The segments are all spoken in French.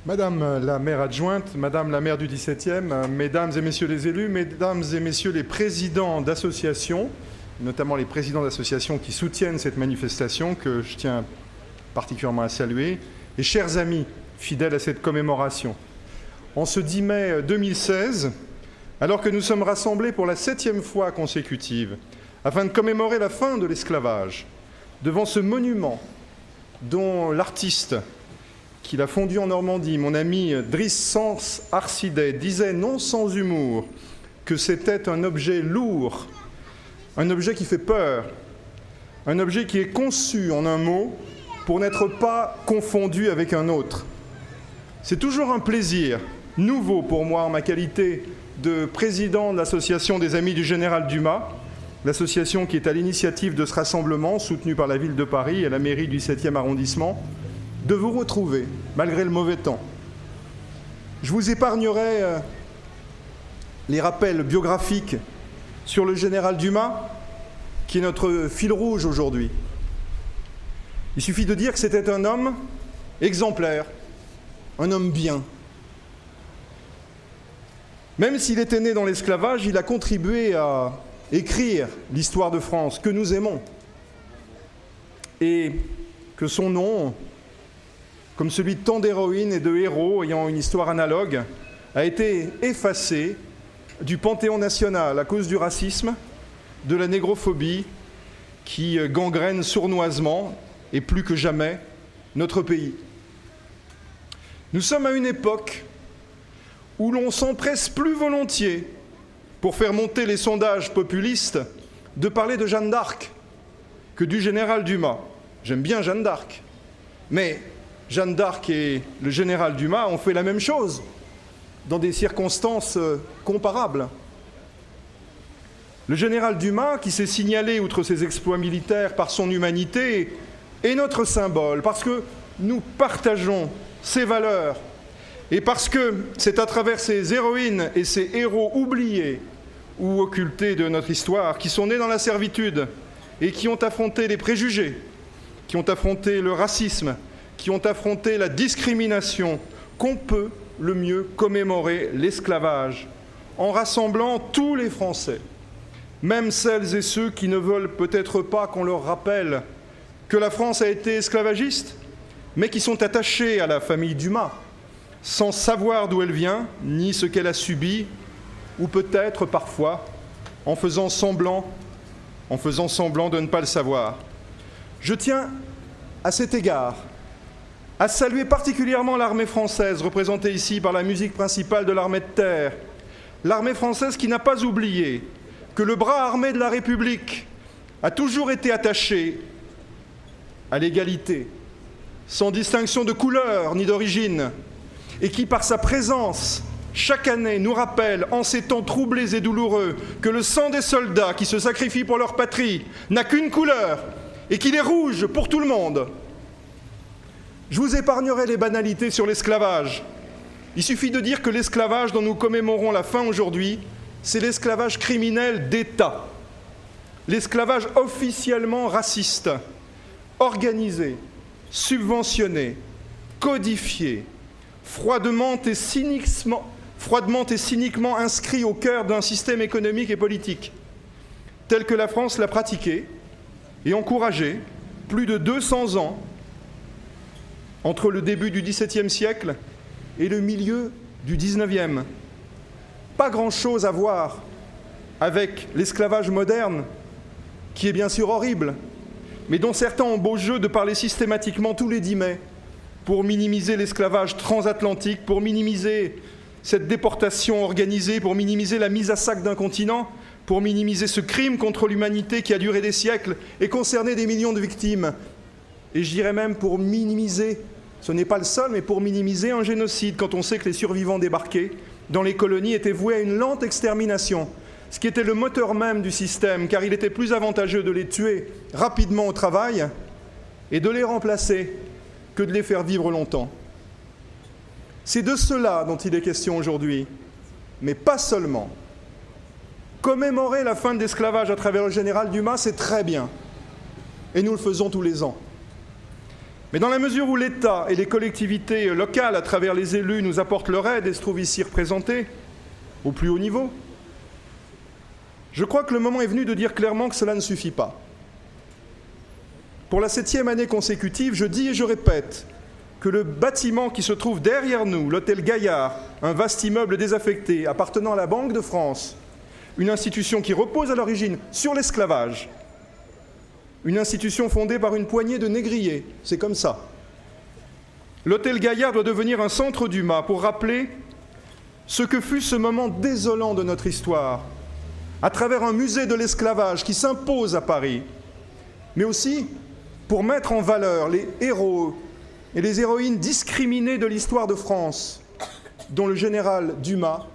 Madame la maire adjointe, Madame la maire du 17e, Mesdames et Messieurs les élus, Mesdames et Messieurs les présidents d'associations, notamment les présidents d'associations qui soutiennent cette manifestation que je tiens particulièrement à saluer, et chers amis fidèles à cette commémoration. En ce 10 mai 2016, alors que nous sommes rassemblés pour la 7e fois consécutive, afin de commémorer la fin de l'esclavage, devant ce monument dont l'artiste qui l'a fondu en Normandie, mon ami Driss Sens Arsidet, disait non sans humour que c'était un objet lourd, un objet qui fait peur, un objet qui est conçu en un mot pour n'être pas confondu avec un autre. C'est toujours un plaisir nouveau pour moi en ma qualité de président de l'association des Amis du Général Dumas, l'association qui est à l'initiative de ce rassemblement soutenu par la ville de Paris et la mairie du 7e arrondissement, de vous retrouver, malgré le mauvais temps. Je vous épargnerai les rappels biographiques sur le général Dumas, qui est notre fil rouge aujourd'hui. Il suffit de dire que c'était un homme exemplaire, un homme bien. Même s'il était né dans l'esclavage, il a contribué à écrire l'histoire de France que nous aimons. Et que son nom, comme celui de tant d'héroïnes et de héros ayant une histoire analogue, a été effacé du panthéon national à cause du racisme, de la négrophobie qui gangrène sournoisement et plus que jamais notre pays. Nous sommes à une époque où l'on s'empresse plus volontiers, pour faire monter les sondages populistes, de parler de Jeanne d'Arc que du général Dumas. J'aime bien Jeanne d'Arc, mais Jeanne d'Arc et le général Dumas ont fait la même chose, dans des circonstances comparables. Le général Dumas, qui s'est signalé, outre ses exploits militaires, par son humanité, est notre symbole, parce que nous partageons ses valeurs, et parce que c'est à travers ces héroïnes et ces héros oubliés ou occultés de notre histoire, qui sont nés dans la servitude et qui ont affronté les préjugés, qui ont affronté le racisme, qui ont affronté la discrimination, qu'on peut le mieux commémorer l'esclavage, en rassemblant tous les Français, même celles et ceux qui ne veulent peut-être pas qu'on leur rappelle que la France a été esclavagiste, mais qui sont attachés à la famille Dumas, sans savoir d'où elle vient, ni ce qu'elle a subi, ou peut-être parfois en faisant semblant de ne pas le savoir. Je tiens à cet égard à saluer particulièrement l'armée française, représentée ici par la musique principale de l'armée de terre, l'armée française qui n'a pas oublié que le bras armé de la République a toujours été attaché à l'égalité, sans distinction de couleur ni d'origine, et qui, par sa présence, chaque année, nous rappelle, en ces temps troublés et douloureux, que le sang des soldats qui se sacrifient pour leur patrie n'a qu'une couleur, et qu'il est rouge pour tout le monde. Je vous épargnerai les banalités sur l'esclavage. Il suffit de dire que l'esclavage dont nous commémorons la fin aujourd'hui, c'est l'esclavage criminel d'État. L'esclavage officiellement raciste, organisé, subventionné, codifié, froidement et cyniquement inscrit au cœur d'un système économique et politique, tel que la France l'a pratiqué et encouragé plus de 200 ans entre le début du XVIIe siècle et le milieu du XIXe. Pas grand-chose à voir avec l'esclavage moderne, qui est bien sûr horrible, mais dont certains ont beau jeu de parler systématiquement tous les 10 mai pour minimiser l'esclavage transatlantique, pour minimiser cette déportation organisée, pour minimiser la mise à sac d'un continent, pour minimiser ce crime contre l'humanité qui a duré des siècles et concerné des millions de victimes. Et je dirais même pour minimiser, ce n'est pas le seul, mais pour minimiser un génocide, quand on sait que les survivants débarqués dans les colonies étaient voués à une lente extermination, ce qui était le moteur même du système, car il était plus avantageux de les tuer rapidement au travail et de les remplacer que de les faire vivre longtemps. C'est de cela dont il est question aujourd'hui, mais pas seulement. Commémorer la fin de l'esclavage à travers le général Dumas, c'est très bien, et nous le faisons tous les ans. Mais dans la mesure où l'État et les collectivités locales, à travers les élus, nous apportent leur aide et se trouvent ici représentés, au plus haut niveau, je crois que le moment est venu de dire clairement que cela ne suffit pas. Pour la 7e année consécutive, je dis et je répète que le bâtiment qui se trouve derrière nous, l'hôtel Gaillard, un vaste immeuble désaffecté appartenant à la Banque de France, une institution qui repose à l'origine sur l'esclavage, une institution fondée par une poignée de négriers, c'est comme ça. L'hôtel Gaillard doit devenir un centre d'Humas pour rappeler ce que fut ce moment désolant de notre histoire, à travers un musée de l'esclavage qui s'impose à Paris, mais aussi pour mettre en valeur les héros et les héroïnes discriminés de l'histoire de France, dont le général Dumas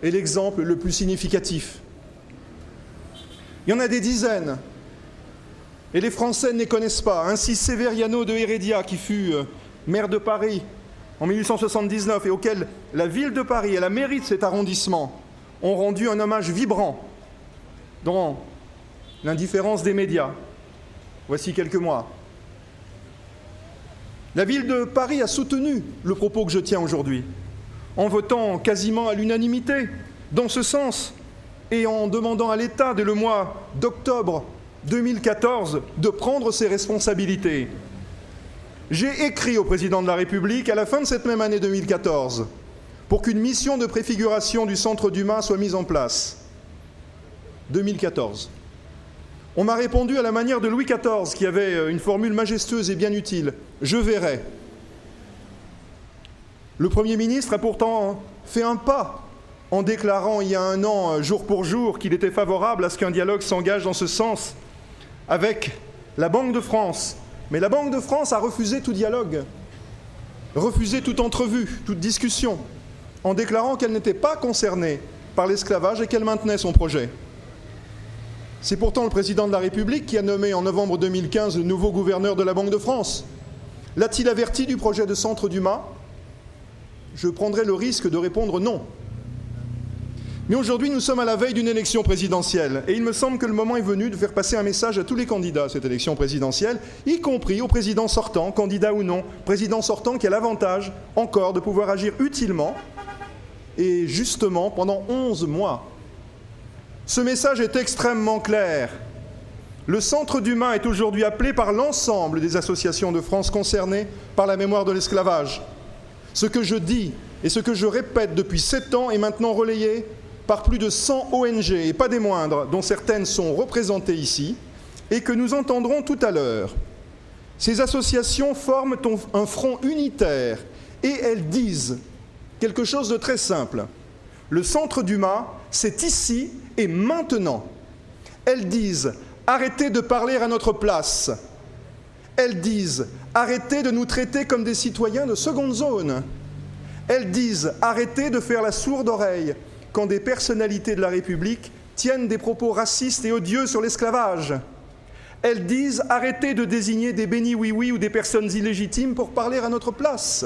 est l'exemple le plus significatif. Il y en a des dizaines, et les Français ne les connaissent pas. Ainsi, Severiano de Heredia, qui fut maire de Paris en 1879 et auquel la ville de Paris et la mairie de cet arrondissement ont rendu un hommage vibrant dans l'indifférence des médias. Voici quelques mois. La ville de Paris a soutenu le propos que je tiens aujourd'hui, en votant quasiment à l'unanimité dans ce sens et en demandant à l'État, dès le mois d'octobre 2014, de prendre ses responsabilités. J'ai écrit au président de la République à la fin de cette même année 2014 pour qu'une mission de préfiguration du centre d'Humas soit mise en place. 2014. On m'a répondu à la manière de Louis XIV, qui avait une formule majestueuse et bien utile. Je verrai. Le Premier ministre a pourtant fait un pas en déclarant il y a un an, jour pour jour, qu'il était favorable à ce qu'un dialogue s'engage dans ce sens avec la Banque de France. Mais la Banque de France a refusé tout dialogue, refusé toute entrevue, toute discussion, en déclarant qu'elle n'était pas concernée par l'esclavage et qu'elle maintenait son projet. C'est pourtant le président de la République qui a nommé en novembre 2015 le nouveau gouverneur de la Banque de France. L'a-t-il averti du projet de centre d'Humas ? Je prendrai le risque de répondre non. Mais aujourd'hui, nous sommes à la veille d'une élection présidentielle et il me semble que le moment est venu de faire passer un message à tous les candidats à cette élection présidentielle, y compris au président sortant, candidat ou non, président sortant qui a l'avantage encore de pouvoir agir utilement et justement pendant 11 mois. Ce message est extrêmement clair. Le centre d'Humas est aujourd'hui appelé par l'ensemble des associations de France concernées par la mémoire de l'esclavage. Ce que je dis et ce que je répète depuis 7 ans est maintenant relayé par plus de 100 ONG, et pas des moindres, dont certaines sont représentées ici, et que nous entendrons tout à l'heure. Ces associations forment un front unitaire, et elles disent quelque chose de très simple. Le centre d'Humas, c'est ici et maintenant. Elles disent « arrêtez de parler à notre place ». Elles disent « arrêtez de nous traiter comme des citoyens de seconde zone ». Elles disent « arrêtez de faire la sourde oreille » quand des personnalités de la République tiennent des propos racistes et odieux sur l'esclavage. Elles disent « arrêtez de désigner des bénis oui-oui ou des personnes illégitimes pour parler à notre place ».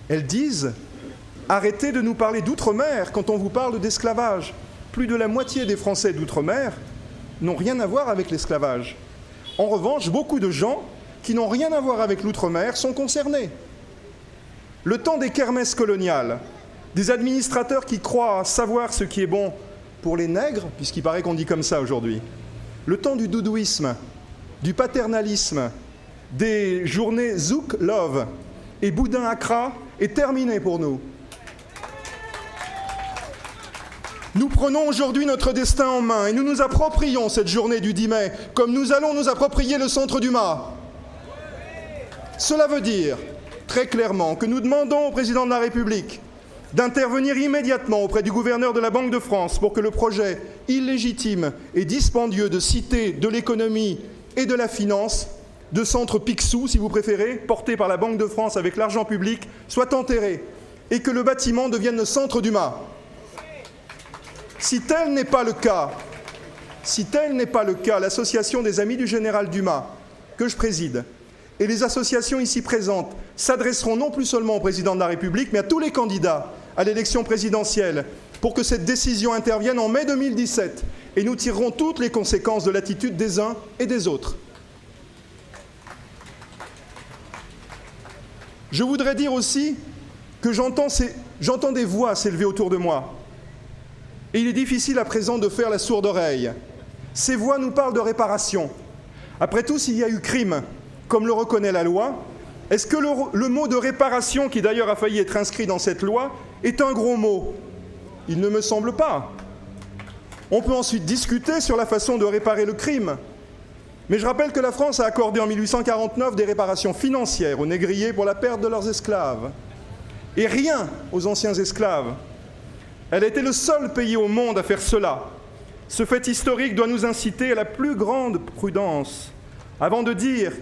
Elles disent « arrêtez de nous parler d'outre-mer quand on vous parle d'esclavage ». Plus de la moitié des Français d'outre-mer n'ont rien à voir avec l'esclavage. En revanche, beaucoup de gens qui n'ont rien à voir avec l'outre-mer sont concernés. Le temps des kermesses coloniales, des administrateurs qui croient savoir ce qui est bon pour les nègres, puisqu'il paraît qu'on dit comme ça aujourd'hui, le temps du doudouisme, du paternalisme, des journées Zouk Love et Boudin Accra est terminé pour nous. Nous prenons aujourd'hui notre destin en main et nous nous approprions cette journée du 10 mai, comme nous allons nous approprier le centre d'Humas. Cela veut dire, très clairement, que nous demandons au président de la République d'intervenir immédiatement auprès du gouverneur de la Banque de France pour que le projet illégitime et dispendieux de cité de l'économie et de la finance, de centre Picsou, si vous préférez, porté par la Banque de France avec l'argent public, soit enterré et que le bâtiment devienne le centre d'Humas. Si tel n'est pas le cas, l'association des Amis du Général Dumas, que je préside, et les associations ici présentes s'adresseront non plus seulement au président de la République, mais à tous les candidats à l'élection présidentielle pour que cette décision intervienne en mai 2017. Et nous tirerons toutes les conséquences de l'attitude des uns et des autres. Je voudrais dire aussi que j'entends des voix s'élever autour de moi. Et il est difficile à présent de faire la sourde oreille. Ces voix nous parlent de réparation. Après tout, s'il y a eu crime, comme le reconnaît la loi, est-ce que le mot de réparation, qui d'ailleurs a failli être inscrit dans cette loi, est un gros mot? Il ne me semble pas. On peut ensuite discuter sur la façon de réparer le crime. Mais je rappelle que la France a accordé en 1849 des réparations financières aux négriers pour la perte de leurs esclaves. Et rien aux anciens esclaves. Elle a été le seul pays au monde à faire cela. Ce fait historique doit nous inciter à la plus grande prudence avant de dire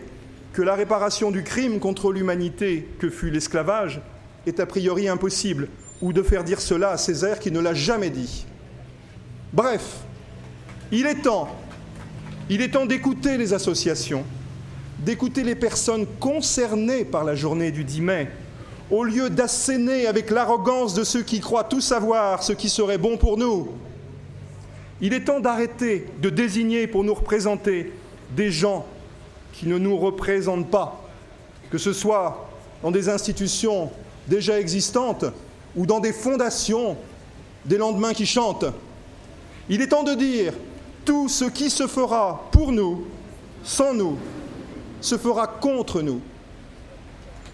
que la réparation du crime contre l'humanité que fut l'esclavage est a priori impossible, ou de faire dire cela à Césaire qui ne l'a jamais dit. Bref, il est temps d'écouter les associations, d'écouter les personnes concernées par la journée du 10 mai, au lieu d'asséner avec l'arrogance de ceux qui croient tout savoir ce qui serait bon pour nous. Il est temps d'arrêter de désigner pour nous représenter des gens qui ne nous représentent pas, que ce soit dans des institutions déjà existantes ou dans des fondations, des lendemains qui chantent. Il est temps de dire tout ce qui se fera pour nous, sans nous, se fera contre nous.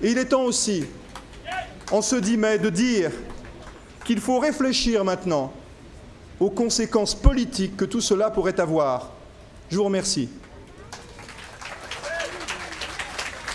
Et il est temps aussi, en ce 10 mai, de dire qu'il faut réfléchir maintenant aux conséquences politiques que tout cela pourrait avoir. Je vous remercie.